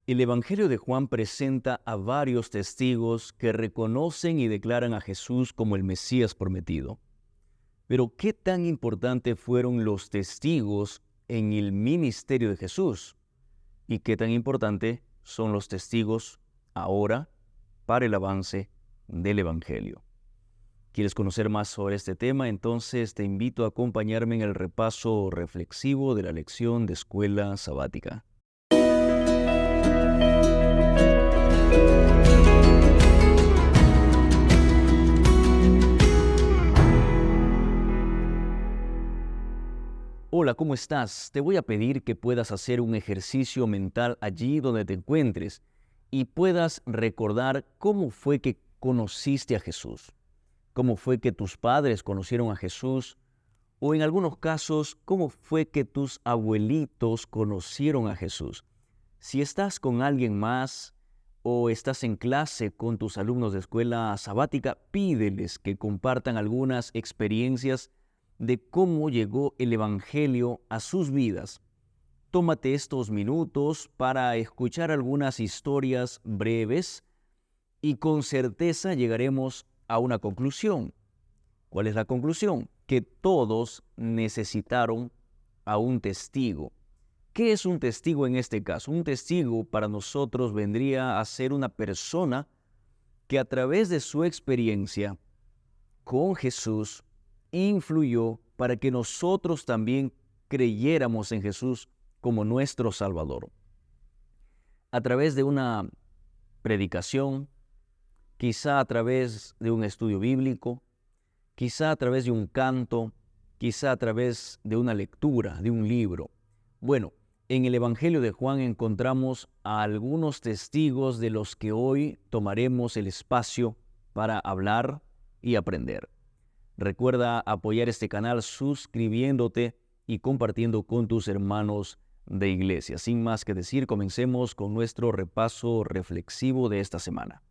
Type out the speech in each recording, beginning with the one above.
El Evangelio de Juan presenta a varios testigos que reconocen y declaran a Jesús como el Mesías prometido. Pero, ¿qué tan importante fueron los testigos en el ministerio de Jesús? ¿Y qué tan importante son los testigos ahora para el avance del Evangelio? ¿Quieres conocer más sobre este tema? Entonces te invito a acompañarme en el repaso reflexivo de la lección de Escuela Sabática. Hola, ¿cómo estás? Te voy a pedir que puedas hacer un ejercicio mental allí donde te encuentres y puedas recordar cómo fue que conociste a Jesús, cómo fue que tus padres conocieron a Jesús, o en algunos casos, cómo fue que tus abuelitos conocieron a Jesús. Si estás con alguien más o estás en clase con tus alumnos de escuela sabática, pídeles que compartan algunas experiencias de cómo llegó el Evangelio a sus vidas. Tómate estos minutos para escuchar algunas historias breves y con certeza llegaremos a una conclusión. ¿Cuál es la conclusión? Que todos necesitaron a un testigo. ¿Qué es un testigo en este caso? Un testigo para nosotros vendría a ser una persona que a través de su experiencia con Jesús influyó para que nosotros también creyéramos en Jesús como nuestro Salvador. A través de una predicación, quizá a través de un estudio bíblico, quizá a través de un canto, quizá a través de una lectura, de un libro. Bueno, en el Evangelio de Juan encontramos a algunos testigos de los que hoy tomaremos el espacio para hablar y aprender. Recuerda apoyar este canal suscribiéndote y compartiendo con tus hermanos de iglesia. Sin más que decir, comencemos con nuestro repaso reflexivo de esta semana.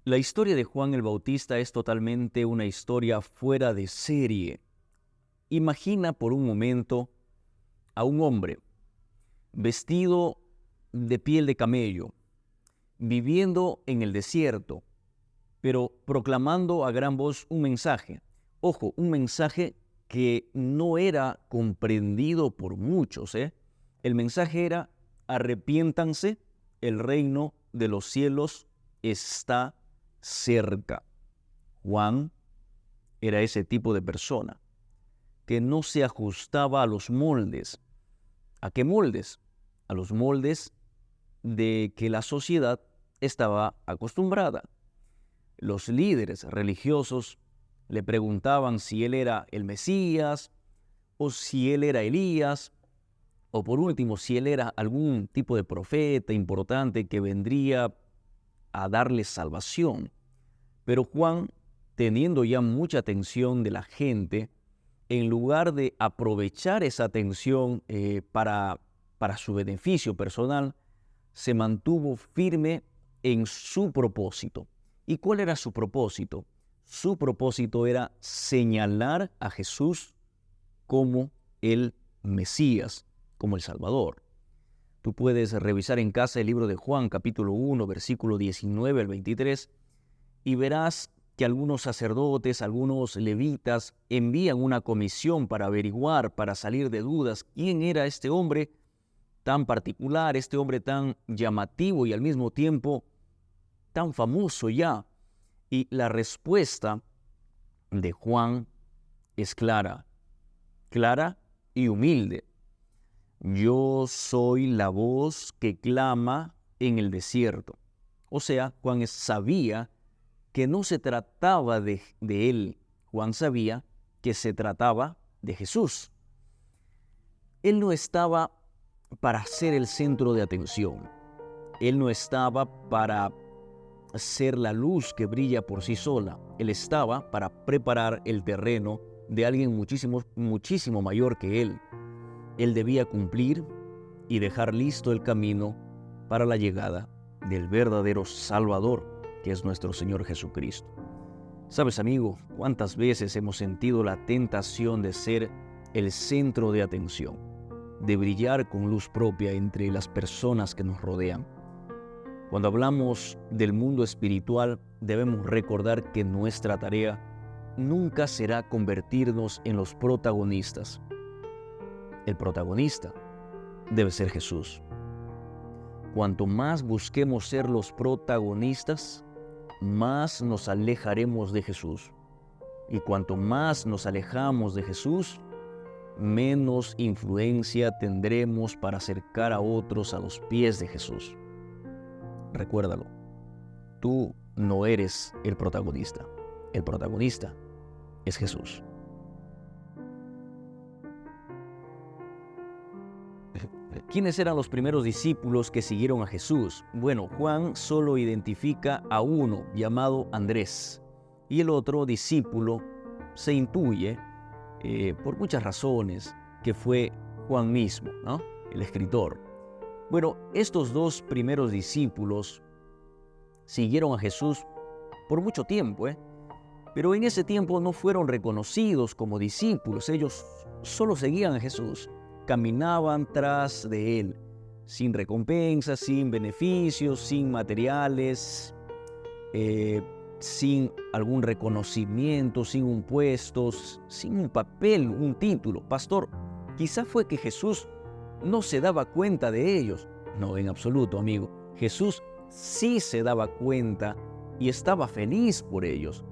La historia de Juan el Bautista es totalmente una historia fuera de serie. Imagina por un momento a un hombre vestido de piel de camello, viviendo en el desierto, pero proclamando a gran voz un mensaje. Ojo, un mensaje que no era comprendido por muchos. El mensaje era: arrepiéntanse, el reino de los cielos está cerca. Juan era ese tipo de persona que no se ajustaba a los moldes. ¿A qué moldes? A los moldes de que la sociedad estaba acostumbrada. Los líderes religiosos le preguntaban si él era el Mesías, o si él era Elías, o por último, si él era algún tipo de profeta importante que vendría a darles salvación. Pero Juan, teniendo ya mucha atención de la gente, en lugar de aprovechar esa atención para su beneficio personal, se mantuvo firme en su propósito. ¿Y cuál era su propósito? Su propósito era señalar a Jesús como el Mesías, como el Salvador. Tú puedes revisar en casa el libro de Juan, capítulo 1, versículo 19 al 23, y verás que algunos sacerdotes, algunos levitas, envían una comisión para averiguar, para salir de dudas, quién era este hombre tan particular, este hombre tan llamativo y al mismo tiempo tan famoso ya. Y la respuesta de Juan es clara y humilde. Yo soy la voz que clama en el desierto. O sea, Juan sabía que no se trataba de él. Juan sabía que se trataba de Jesús. Él no estaba para ser el centro de atención. Él no estaba para ser la luz que brilla por sí sola. Él estaba para preparar el terreno de alguien muchísimo mayor que él. Él debía cumplir y dejar listo el camino para la llegada del verdadero Salvador, que es nuestro Señor Jesucristo. ¿Sabes, amigo, cuántas veces hemos sentido la tentación de ser el centro de atención? de brillar con luz propia entre las personas que nos rodean. Cuando hablamos del mundo espiritual, debemos recordar que nuestra tarea nunca será convertirnos en los protagonistas. El protagonista debe ser Jesús. Cuanto más busquemos ser los protagonistas, más nos alejaremos de Jesús. Y cuanto más nos alejamos de Jesús, menos influencia tendremos para acercar a otros a los pies de Jesús. Recuérdalo, tú no eres el protagonista es Jesús. ¿Quiénes eran los primeros discípulos que siguieron a Jesús? Bueno, Juan solo identifica a uno llamado Andrés, y el otro discípulo se intuye, por muchas razones, que fue Juan mismo, ¿no? El escritor. Bueno, estos dos primeros discípulos siguieron a Jesús por mucho tiempo, pero en ese tiempo no fueron reconocidos como discípulos. Ellos solo seguían a Jesús, caminaban tras de él, sin recompensas, sin beneficios, sin materiales, sin algún reconocimiento, sin un puesto, sin un papel, un título. Pastor, quizá fue que Jesús no se daba cuenta de ellos. No, en absoluto, amigo. Jesús sí se daba cuenta y estaba feliz por ellos,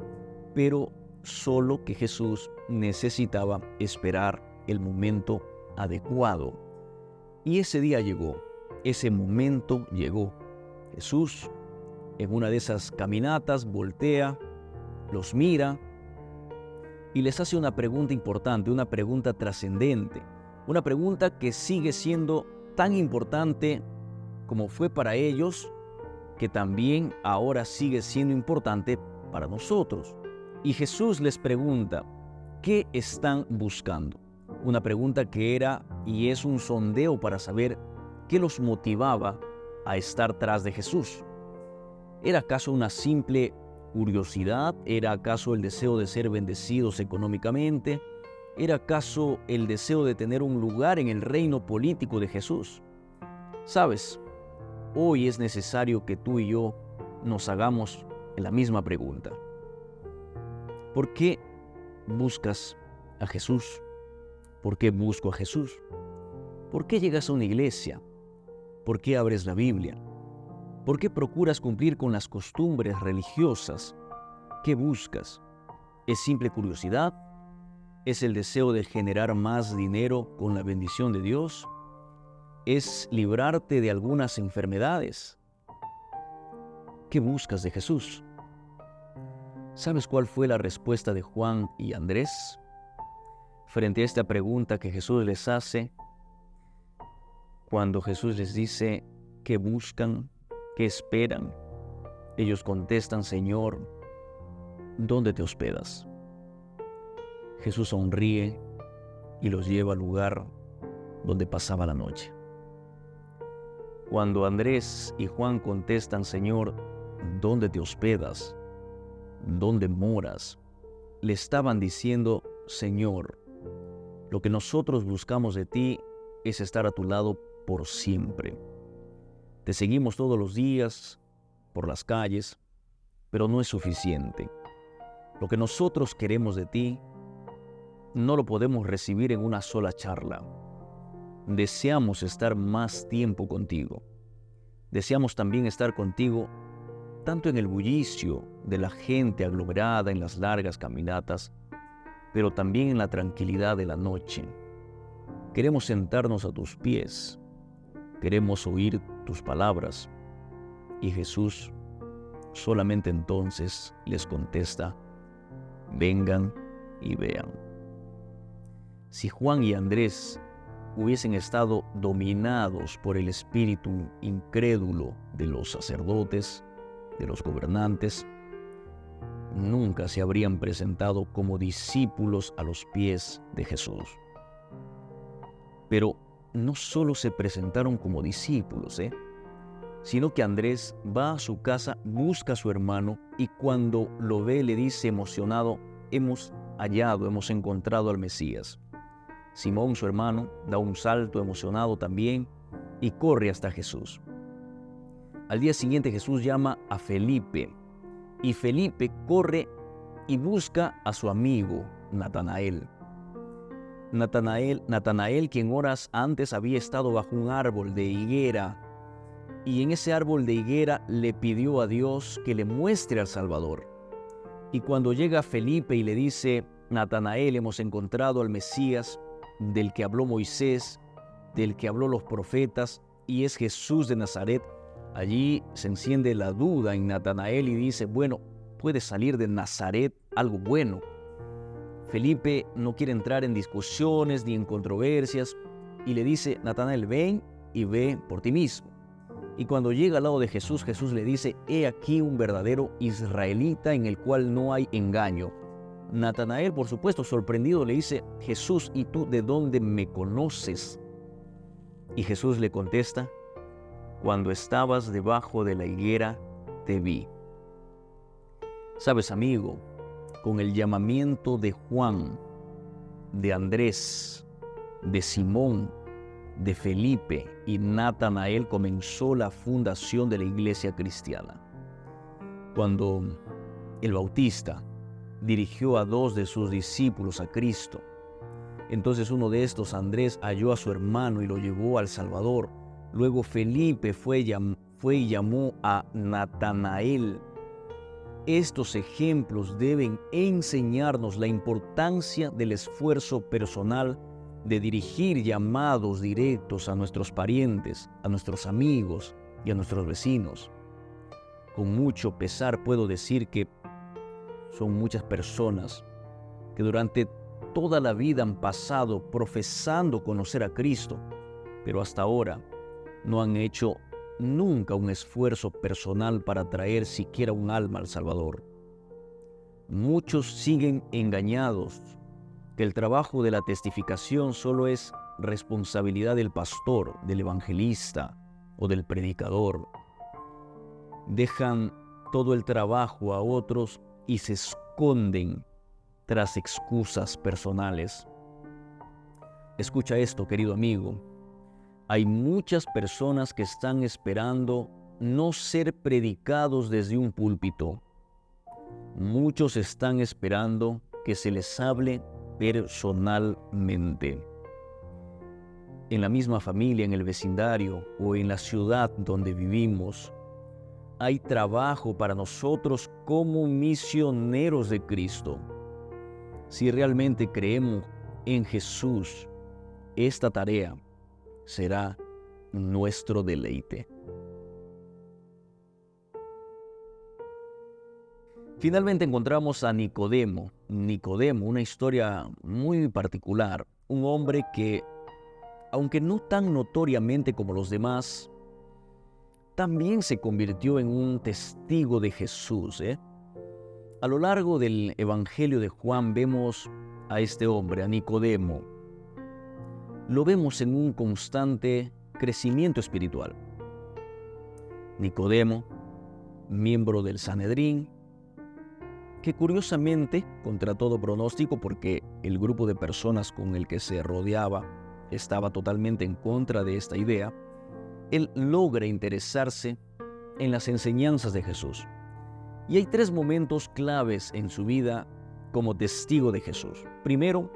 pero solo que Jesús necesitaba esperar el momento adecuado. Y ese día llegó, ese momento llegó. Jesús, en una de esas caminatas, voltea, los mira y les hace una pregunta importante, una pregunta trascendente, una pregunta que sigue siendo tan importante como fue para ellos, que también ahora sigue siendo importante para nosotros. Y Jesús les pregunta, ¿qué están buscando? Una pregunta que era y es un sondeo para saber qué los motivaba a estar tras de Jesús. ¿Era acaso una simple curiosidad? ¿Era acaso el deseo de ser bendecidos económicamente? ¿Era acaso el deseo de tener un lugar en el reino político de Jesús? ¿Sabes? Hoy es necesario que tú y yo nos hagamos la misma pregunta. ¿Por qué buscas a Jesús? ¿Por qué busco a Jesús? ¿Por qué llegas a una iglesia? ¿Por qué abres la Biblia? ¿Por qué procuras cumplir con las costumbres religiosas? ¿Qué buscas? ¿Es simple curiosidad? ¿Es el deseo de generar más dinero con la bendición de Dios? ¿Es librarte de algunas enfermedades? ¿Qué buscas de Jesús? ¿Sabes cuál fue la respuesta de Juan y Andrés? Frente a esta pregunta que Jesús les hace, cuando Jesús les dice, ¿qué buscan? ¿Qué esperan? Ellos contestan, Señor, ¿dónde te hospedas? Jesús sonríe y los lleva al lugar donde pasaba la noche. Cuando Andrés y Juan contestan, Señor, ¿dónde te hospedas? ¿Dónde moras? Le estaban diciendo, Señor, lo que nosotros buscamos de ti es estar a tu lado por siempre. Te seguimos todos los días por las calles, pero no es suficiente. Lo que nosotros queremos de ti no lo podemos recibir en una sola charla. Deseamos estar más tiempo contigo. Deseamos también estar contigo tanto en el bullicio de la gente aglomerada en las largas caminatas, pero también en la tranquilidad de la noche. Queremos sentarnos a tus pies. Queremos oír tus palabras. Y Jesús solamente entonces les contesta, vengan y vean. Si Juan y Andrés hubiesen estado dominados por el espíritu incrédulo de los sacerdotes, de los gobernantes, nunca se habrían presentado como discípulos a los pies de Jesús. Pero no solo se presentaron como discípulos, sino que Andrés va a su casa, busca a su hermano y cuando lo ve le dice emocionado, hemos hallado, hemos encontrado al Mesías. Simón, su hermano, da un salto emocionado también y corre hasta Jesús. Al día siguiente Jesús llama a Felipe y Felipe corre y busca a su amigo Natanael. Natanael, quien horas antes había estado bajo un árbol de higuera, y en ese árbol de higuera le pidió a Dios que le muestre al Salvador. Y cuando llega Felipe y le dice: Natanael, hemos encontrado al Mesías, del que habló Moisés, del que habló los profetas, y es Jesús de Nazaret, allí se enciende la duda en Natanael y dice: bueno, puede salir de Nazaret algo bueno. Felipe no quiere entrar en discusiones ni en controversias y le dice: Natanael, ven y ve por ti mismo. Y cuando llega al lado de Jesús, Jesús le dice: he aquí un verdadero israelita en el cual no hay engaño. Natanael, por supuesto, sorprendido, le dice: Jesús, ¿y tú de dónde me conoces? Y Jesús le contesta: cuando estabas debajo de la higuera, te vi. Sabes, amigo, con el llamamiento de Juan, de Andrés, de Simón, de Felipe y Natanael comenzó la fundación de la iglesia cristiana. Cuando el Bautista dirigió a 2 de sus discípulos a Cristo, entonces uno de estos, Andrés, halló a su hermano y lo llevó al Salvador. Luego Felipe fue y llamó a Natanael. Estos ejemplos deben enseñarnos la importancia del esfuerzo personal de dirigir llamados directos a nuestros parientes, a nuestros amigos y a nuestros vecinos. Con mucho pesar puedo decir que son muchas personas que durante toda la vida han pasado profesando conocer a Cristo, pero hasta ahora no han hecho nunca un esfuerzo personal para traer siquiera un alma al Salvador. Muchos siguen engañados que el trabajo de la testificación solo es responsabilidad del pastor, del evangelista o del predicador. Dejan todo el trabajo a otros y se esconden tras excusas personales. Escucha esto, querido amigo. Hay muchas personas que están esperando no ser predicados desde un púlpito. Muchos están esperando que se les hable personalmente. En la misma familia, en el vecindario o en la ciudad donde vivimos, hay trabajo para nosotros como misioneros de Cristo. Si realmente creemos en Jesús, esta tarea será nuestro deleite. Finalmente encontramos a Nicodemo. Nicodemo, una historia muy particular. Un hombre que, aunque no tan notoriamente como los demás, también se convirtió en un testigo de Jesús. A lo largo del Evangelio de Juan vemos a este hombre, a Nicodemo. Lo vemos en un constante crecimiento espiritual. Nicodemo, miembro del Sanedrín, que curiosamente, contra todo pronóstico, porque el grupo de personas con el que se rodeaba estaba totalmente en contra de esta idea, él logra interesarse en las enseñanzas de Jesús. Y hay 3 momentos claves en su vida como testigo de Jesús. Primero,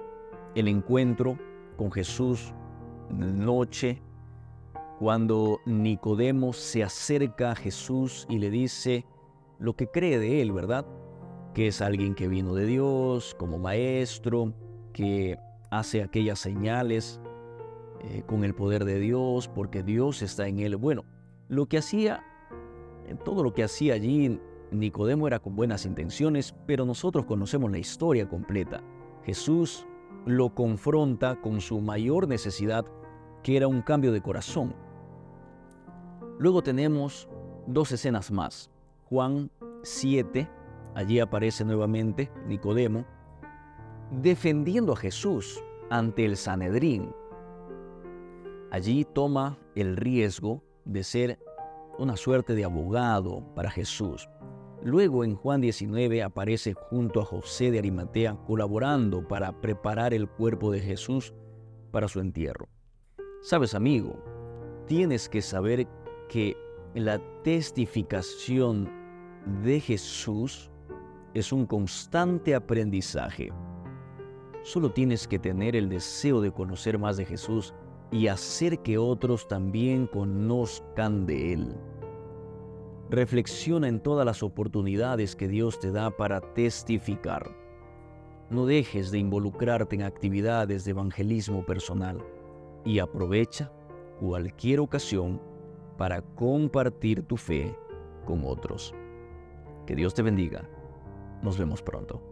el encuentro con Jesús en la noche, cuando Nicodemo se acerca a Jesús y le dice lo que cree de él, ¿verdad? Que es alguien que vino de Dios como maestro, que hace aquellas señales con el poder de Dios, porque Dios está en él. Bueno, todo lo que hacía allí Nicodemo era con buenas intenciones, pero nosotros conocemos la historia completa. Jesús lo confronta con su mayor necesidad, que era un cambio de corazón. Luego tenemos 2 escenas más. Juan 7, allí aparece nuevamente Nicodemo, defendiendo a Jesús ante el Sanedrín. Allí toma el riesgo de ser una suerte de abogado para Jesús. Luego en Juan 19 aparece junto a José de Arimatea colaborando para preparar el cuerpo de Jesús para su entierro. Sabes, amigo, tienes que saber que la testificación de Jesús es un constante aprendizaje. Solo tienes que tener el deseo de conocer más de Jesús y hacer que otros también conozcan de Él. Reflexiona en todas las oportunidades que Dios te da para testificar. No dejes de involucrarte en actividades de evangelismo personal y aprovecha cualquier ocasión para compartir tu fe con otros. Que Dios te bendiga. Nos vemos pronto.